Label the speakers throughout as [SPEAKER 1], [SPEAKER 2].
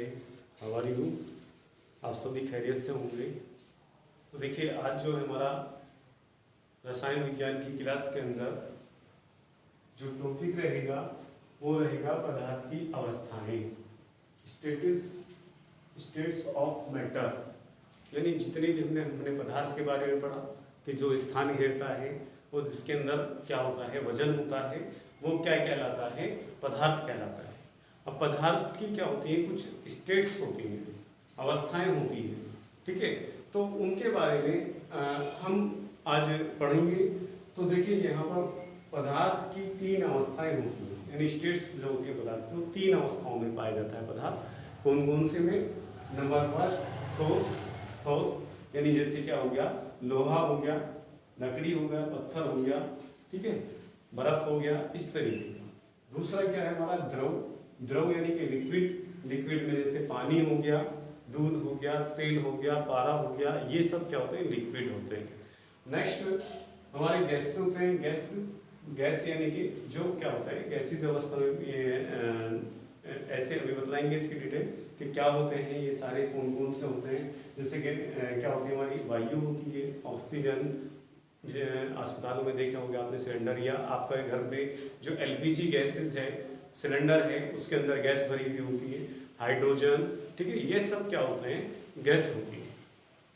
[SPEAKER 1] Guys, how are you. आप सभी खैरियत से होंगे। तो देखिए, आज जो है हमारा रसायन विज्ञान की क्लास के अंदर जो टॉपिक रहेगा वो रहेगा पदार्थ की अवस्थाएं, स्टेट्स ऑफ मैटर। यानी जितने भी हमने पदार्थ के बारे में पढ़ा कि जो स्थान घेरता है और जिसके अंदर क्या होता है, वजन होता है, वो क्या कहलाता है, पदार्थ कहलाता है। अब पदार्थ की क्या होती है, कुछ स्टेट्स होती हैं, अवस्थाएं होती हैं, ठीक है। तो उनके बारे में हम आज पढ़ेंगे। तो देखिए, यहाँ पर पदार्थ की 3 अवस्थाएं होती हैं, यानी स्टेट्स जो होती है पदार्थ की, 3 अवस्थाओं में पाया जाता है पदार्थ। कौन कौन से में? नंबर फर्स्ट ठोस, यानी जैसे क्या हो गया, लोहा हो गया, लकड़ी हो गया, पत्थर हो गया, ठीक है, बर्फ हो गया, इस तरीके का। दूसरा क्या है हमारा, द्रव यानी कि लिक्विड में जैसे पानी हो गया, दूध हो गया, तेल हो गया, पारा हो गया, ये सब क्या होते हैं, लिक्विड होते हैं। नेक्स्ट हमारे गैस होते हैं, गैस यानी कि जो क्या होता है, गैसीय अवस्था में ऐसे अभी बतलाएंगे इसकी डिटेल कि क्या होते हैं ये सारे, कौन कौन से होते हैं। जैसे कि क्या होती है, हमारी वायु होती है, ऑक्सीजन, अस्पतालों में देखा होगा आपने सिलेंडर, या आपका घर में जो एलपीजी गैसेस है, सिलेंडर है, उसके अंदर गैस भरी हुई होती है, हाइड्रोजन, ठीक है, ये सब क्या होते हैं, गैस होती है,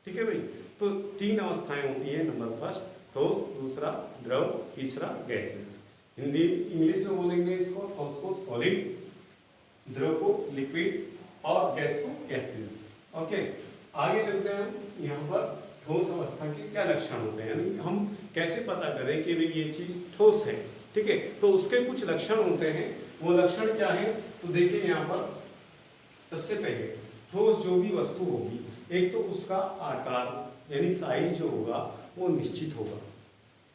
[SPEAKER 1] ठीक है भाई। तो 3 अवस्थाएं होती हैं, नंबर फर्स्ट ठोस, दूसरा द्रव, तीसरा गैसेस। हिंदी इंग्लिश में बोलेंगे इसको, ठोस को सॉलिड, द्रव को लिक्विड और गैस को गैसेस। ओके, आगे चलते हैं हम। यहाँ पर ठोस अवस्था के क्या लक्षण होते हैं, यानी हम कैसे पता करें कि ये चीज ठोस है, ठीक है। तो उसके कुछ लक्षण होते हैं, वो लक्षण क्या है, तो देखिए यहाँ पर सबसे पहले ठोस जो भी वस्तु होगी, एक तो उसका आकार यानी साइज जो होगा वो निश्चित होगा,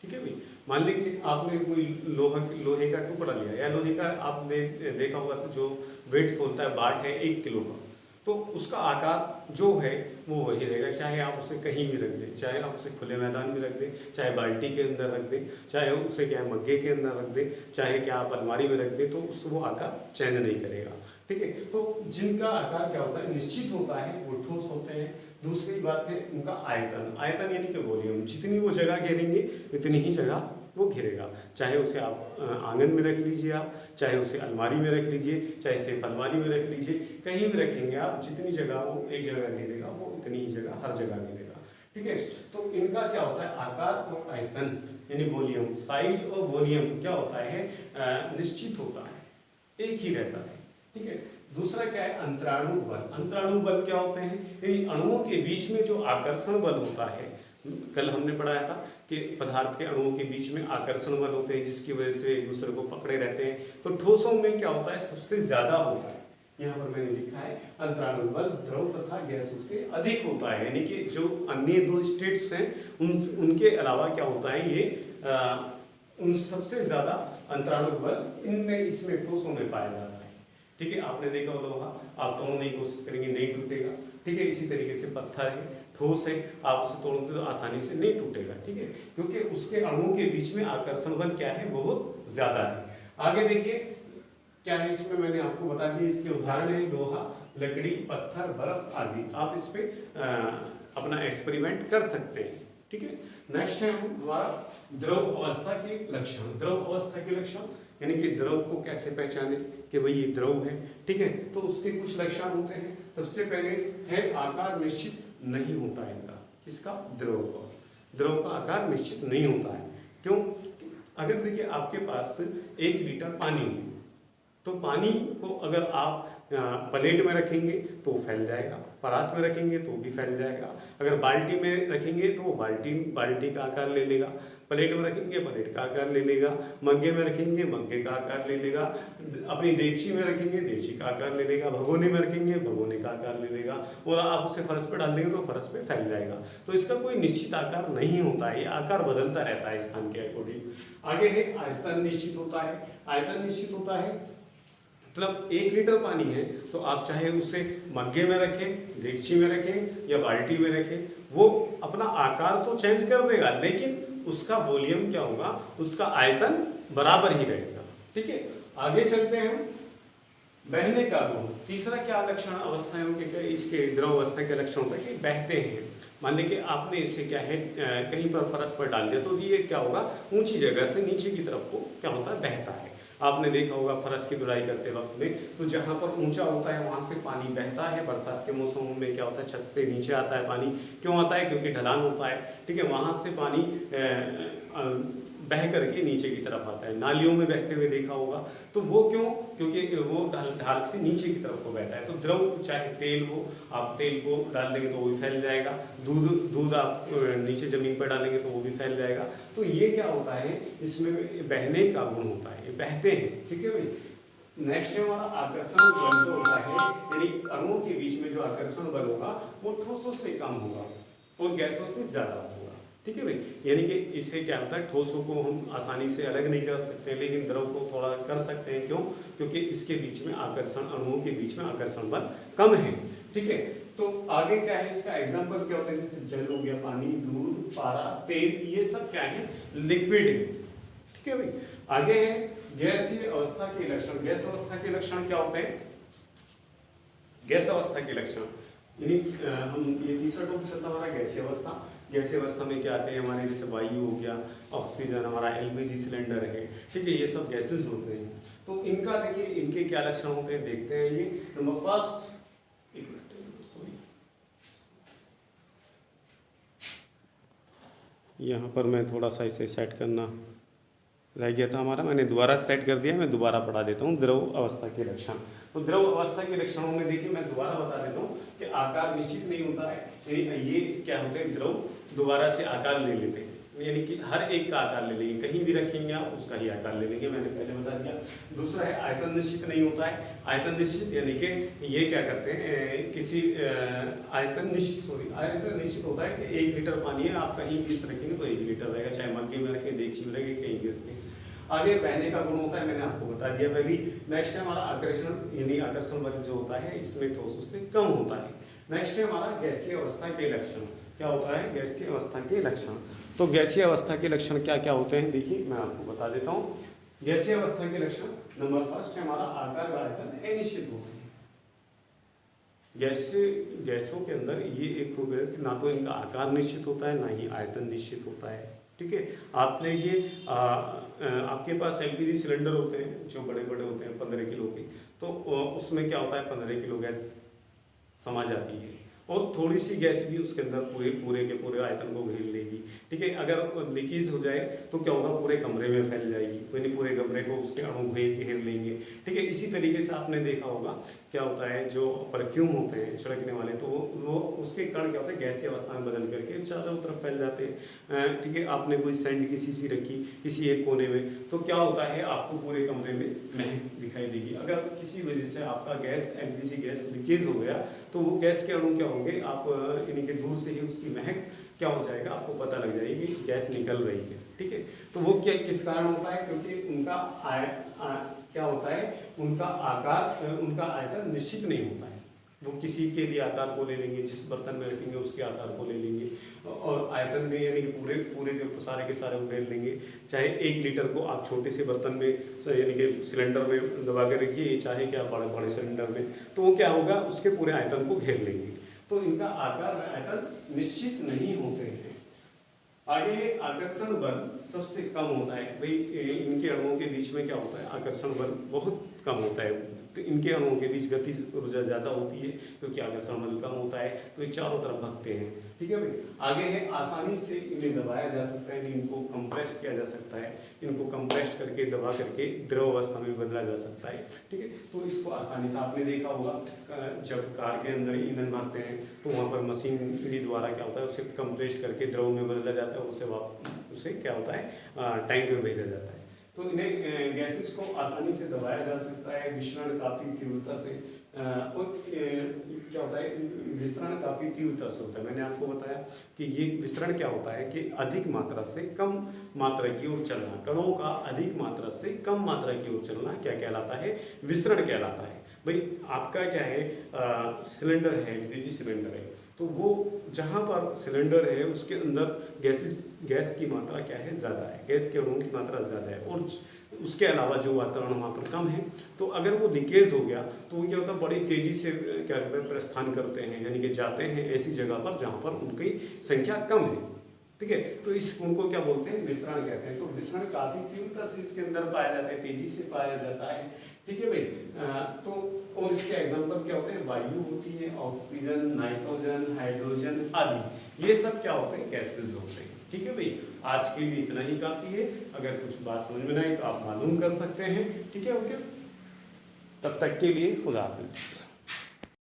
[SPEAKER 1] ठीक है भाई। मान लीजिए आपने कोई लोहे का टुकड़ा लिया, या लोहे का आपने देखा होगा तो जो वेट होता है, बाट है 1 किलो का, तो उसका आकार जो है वो वही रहेगा, चाहे आप उसे कहीं भी रख दें, चाहे आप उसे खुले मैदान में रख दें, चाहे बाल्टी के अंदर रख दें, चाहे उसे क्या मग्गे के अंदर रख दें, चाहे क्या आप अलमारी में रख दें, तो वो आकार चेंज नहीं करेगा, ठीक है। तो जिनका आकार क्या होता है, निश्चित होता है, वो ठोस होते हैं। दूसरी बात है उनका आयतन यानी कि वॉल्यूम, जितनी वो जगह घेरेंगे उतनी ही जगह वो घेरेगा, चाहे उसे आप आंगन में रख लीजिए, आप चाहे उसे अलमारी में रख लीजिए, चाहे सेफ अलमारी में रख लीजिए, कहीं भी रखेंगे आप, जितनी जगह वो एक जगह घेरेगा वो उतनी ही जगह हर जगह घेरेगा, ठीक है। तो इनका क्या होता है, आकार और आयतन यानी वॉल्यूम, साइज और वॉल्यूम क्या होता है, निश्चित होता है, एक ही रहता है, ठीक है। दूसरा क्या है, अंतराणु बल क्या होते हैं, यानी अणुओं के बीच में जो आकर्षण बल होता है, कल हमने पढ़ाया था कि पदार्थ के अणुओं के बीच में आकर्षण बल होते हैं, जिसकी वजह से एक दूसरे को पकड़े रहते हैं। तो ठोसों में क्या होता है, सबसे ज्यादा होता है, यहाँ पर मैंने लिखा है अंतराणु बल द्रव तथा गैसों से अधिक होता है, यानी कि जो अन्य 2 स्टेट्स हैं उनके अलावा क्या होता है, ये उन सबसे ज्यादा अंतराणु बल इनमें इसमें ठोसों में पाया जाता है, ठीक है। आपने देखा लोहा, आप तोड़ने की कोशिश करेंगे नहीं टूटेगा, ठीक है। इसी तरीके से पत्थर है, ठोस है, आप उसे तोड़ोगे तो आसानी से नहीं टूटेगा, ठीक है, क्योंकि उसके अणुओं के बीच में आकर्षण बल क्या है, बहुत ज्यादा है। आगे देखिए क्या है, इसमें मैंने आपको बता दिया, इसके उदाहरण है लोहा, लकड़ी, पत्थर, बर्फ आदि। आप इस पे अपना एक्सपेरिमेंट कर सकते हैं, ठीक है। नेक्स्ट है हमारा द्रव अवस्था के लक्षण, यानी कि द्रव को कैसे पहचाने कि भाई ये द्रव है, ठीक है। तो उसके कुछ लक्षण होते हैं। सबसे पहले है आकार निश्चित नहीं होता है इनका, किसका, द्रव का आकार निश्चित नहीं होता है। क्यों? अगर देखिए आपके पास 1 लीटर पानी है, तो पानी को अगर आप प्लेट में रखेंगे तो फैल जाएगा, परात में रखेंगे तो भी फैल जाएगा, अगर बाल्टी में रखेंगे तो वो बाल्टी का आकार ले लेगा, प्लेट में रखेंगे प्लेट का आकार ले लेगा, मग्गे में रखेंगे मग्गे का आकार ले लेगा, अपनी देगची में रखेंगे देगची का आकार ले लेगा, भगोने में रखेंगे भगोने का आकार ले लेगा, और आप उसे फर्श पे डाल देंगे तो फर्श पे फैल जाएगा। तो इसका कोई निश्चित आकार नहीं होता है, ये आकार बदलता रहता है स्थान के अकॉर्डिंग। आगे है आयतन निश्चित होता है, मतलब 1 लीटर पानी है तो आप चाहे उसे मग्गे में रखें, देगची में रखें या बाल्टी में रखें, वो अपना आकार तो चेंज कर देगा, लेकिन उसका वॉल्यूम क्या होगा, उसका आयतन बराबर ही रहेगा, ठीक है। आगे चलते हैं, बहने का गुण। तीसरा क्या लक्षण अवस्थाएं के इसके द्रव अवस्था के लक्षण होता है कि बहते हैं। मान लीजिए कि आपने इसे क्या है कहीं पर फर्श पर डाल दिया तो ये क्या होगा, ऊंची जगह से नीचे की तरफ को क्या होता है, बहता है। आपने देखा होगा फर्श की धुलाई करते वक्त में, तो जहाँ पर ऊंचा होता है वहाँ से पानी बहता है। बरसात के मौसम में क्या होता है, छत से नीचे आता है पानी। क्यों आता है, क्योंकि ढलान होता है, ठीक है, वहाँ से पानी बह करके नीचे की तरफ आता है। नालियों में बहते हुए देखा होगा, तो वो क्यों, क्योंकि वो ढाल से नीचे की तरफ को बहता है। तो द्रव चाहे तेल हो, आप तेल को डाल देंगे तो वो भी फैल जाएगा, दूध आप नीचे जमीन पर डालेंगे तो वो भी फैल जाएगा। तो ये क्या होता है, इसमें बहने का गुण होता है, ये बहते हैं, ठीक है भाई। नेक्स्ट है हमारा आकर्षण बल जो होता है, यानी अणुओं के बीच में जो आकर्षण बल होगा वो ठोसों से कम होगा और गैसों से ज्यादा होगा, ठीक है भाई। यानी कि इससे क्या होता है, ठोसों को हम आसानी से अलग नहीं कर सकते, लेकिन द्रव को थोड़ा कर सकते हैं। क्यों, क्योंकि इसके बीच में आकर्षण, अणुओं के बीच में आकर्षण बल कम है, ठीक है। तो आगे क्या है, इसका एग्जाम्पल क्या होता है, जैसे जल हो गया, पानी, दूध, पारा, तेल, ये सब क्या है, लिक्विड है, ठीक है भाई। आगे है गैसीय अवस्था के लक्षण। गैस अवस्था के लक्षण क्या होते हैं, गैस अवस्था के लक्षण यानी हम ये तीसरा टॉपिक चलता हमारा गैसीय अवस्था। गैसीय अवस्था में क्या आते हैं हमारे, जैसे वायु हो गया, ऑक्सीजन, हमारा एलपीजी सिलेंडर है, ठीक है, ये सब गैसेस होते हैं। तो इनका देखिए, इनके क्या लक्षण होते हैं, देखते हैं। ये नंबर फर्स्ट, एक मिनट सॉरी, यहाँ पर मैं थोड़ा सा इसे सेट करना रह गया था हमारा, मैंने दोबारा सेट कर दिया, मैं दोबारा पढ़ा देता हूँ। द्रव अवस्था के लक्षण, तो द्रव अवस्था के लक्षणों में देखिए मैं दोबारा बता देता हूँ कि आकार निश्चित नहीं होता है, यानी ये क्या होते हैं, द्रव दोबारा से आकार ले लेते हैं, यानी कि हर एक का आकार ले लेंगे, कहीं भी रखेंगे आप उसका ही आकार ले लेंगे, मैंने पहले बता दिया। दूसरा है आयतन निश्चित नहीं होता है। आयतन निश्चित यानी कि ये क्या करते हैं, किसी आयतन निश्चित होता है कि 1 लीटर पानी है, आप कहीं भी रखेंगे तो 1 लीटर रहेगा, चाहे मग्गे में रखें, देगची में रखें, कहीं भी रखें। आगे बहने का गुण होता है, मैंने आपको बता दिया पहले। नेक्स्ट है हमारा आकर्षण, यानी आकर्षण बल जो होता है इसमें ठोसों से कम होता है। नेक्स्ट है हमारा गैसीय अवस्था के लक्षण। क्या होता है, गैसीय अवस्था के लक्षण। तो गैसीय अवस्था के लक्षण क्या क्या होते हैं, देखिए मैं आपको बता देता हूँ। गैसीय अवस्था के लक्षण नंबर फर्स्ट है हमारा आकार व आयतन अनिश्चित होते हैं। गैसों के अंदर ये एक खूब है कि ना तो इनका आकार निश्चित होता है, ना ही आयतन निश्चित होता है, ठीक है। आप लेंगे आपके पास एलपीजी सिलेंडर होते हैं जो बड़े बड़े होते हैं 15 किलो के, तो उसमें क्या होता है 15 किलो गैस समा जाती है और थोड़ी सी गैस भी उसके अंदर पूरे के पूरे आयतन को घेर लेगी, ठीक है। अगर लीकेज हो जाए तो क्या होगा, पूरे कमरे में फैल जाएगी, यानी पूरे कमरे को उसके अणु घेर लेंगे, ठीक है। इसी तरीके से आपने देखा होगा क्या होता है, जो परफ्यूम होते हैं छिड़कने वाले, तो वो उसके कण क्या होता है, गैसीय अवस्था में बदल करके चारों तरफ फैल जाते हैं, ठीक है। आपने कोई सेंट की शीशी रखी किसी एक कोने में, तो क्या होता है, आपको पूरे कमरे में महक दिखाई देगी। अगर किसी वजह से आपका गैस एलपीजी गैस लीकेज हो गया तो वो गैस के अणु क्या होंगे, आप यानी कि दूर से ही उसकी महक क्या हो जाएगा, आपको पता लग जाएगी कि गैस निकल रही है, ठीक है। तो वो क्या किस कारण होता है, क्योंकि उनका क्या होता है, उनका आकार, उनका आयतन निश्चित नहीं होता है। वो किसी के भी आकार को ले लेंगे, जिस बर्तन में रखेंगे उसके आकार को ले लेंगे, और आयतन में यानी कि पूरे के सारे घेर लेंगे। चाहे 1 लीटर को आप छोटे से बर्तन में यानी कि सिलेंडर में दबा के रखिए, चाहे कि आप बड़े सिलेंडर में, तो वो क्या होगा, उसके पूरे आयतन को घेर लेंगे। तो इनका आकार व आयतन निश्चित नहीं होते हैं। आगे आकर्षण बल सबसे कम होता है भाई, इनके अणुओं के बीच में क्या होता है, आकर्षण बल बहुत कम होता है। तो इनके अणुओं के बीच गति ऊर्जा ज़्यादा होती है क्योंकि आकर्षण बल कम होता है, तो ये चारों तरफ भागते हैं, ठीक है भाई। आगे है आसानी से इन्हें दबाया जा सकता है, इनको कंप्रेस किया जा सकता है, इनको कंप्रेस करके दबा करके द्रव अवस्था में बदला जा सकता है, ठीक है। तो इसको आसानी से आपने देखा होगा, जब कार के अंदर ईंधन भरते हैं तो वहाँ पर मशीनरी द्वारा क्या होता है, उसे कंप्रेस करके द्रव में बदला जाता है, उसे क्या होता है, टैंक में भेजा जाता है। तो इन्हें गैसेस को आसानी से दबाया जा सकता है, विसरण काफ़ी तीव्रता से, और क्या होता है, विसरण काफ़ी तीव्रता से होता है। मैंने आपको बताया कि ये विसरण क्या होता है कि अधिक मात्रा से कम मात्रा की ओर चलना, कणों का अधिक मात्रा से कम मात्रा की ओर चलना क्या कहलाता है, विसरण कहलाता है। भाई आपका क्या है, सिलेंडर है, एलपीजी सिलेंडर है, तो वो जहाँ पर सिलेंडर है उसके अंदर गैस की मात्रा क्या है, ज़्यादा है, गैस के अणुओं की मात्रा ज़्यादा है, और उसके अलावा जो वातावरण वहाँ पर कम है, तो अगर वो लीकेज हो गया तो वो क्या होता है, बड़ी तेजी से क्या कहते हैं प्रस्थान करते हैं, यानी कि जाते हैं ऐसी जगह पर जहाँ पर उनकी संख्या कम है। ठीक है, तो इस गुण को क्या बोलते हैं, विसरण कहते हैं। तो विसरण काफी तीव्रता से इसके अंदर पाया जाता है, तेजी से पाया जाता है। ठीक है भाई, तो और इसके एग्जांपल क्या होते हैं, वायु होती है, ऑक्सीजन, नाइट्रोजन, हाइड्रोजन आदि, ये सब क्या होते हैं, गैसेज होते हैं। ठीक है भाई, आज के लिए इतना ही काफी है। अगर कुछ बात समझ में नहीं तो आप मालूम कर सकते हैं। ठीक है, ओके, तब तक के लिए खुदा हाफिज।